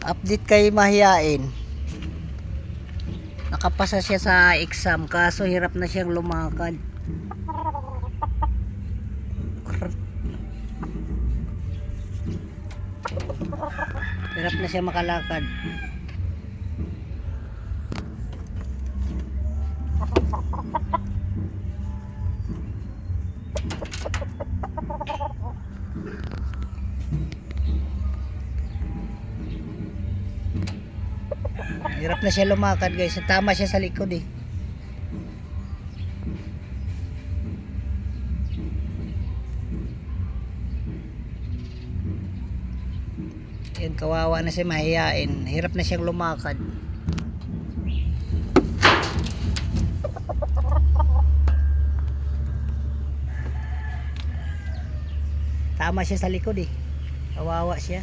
Update kay mahiyain. Nakapasa siya sa exam kaso hirap na siyang lumakad. Hirap na siya makalakad. Hirap na siya lumakad guys. Tama siya sa likod eh. Yan, kawawa na siya, mahihain. Hirap na siyang lumakad. Tama siya sa likod eh. Kawawa siya.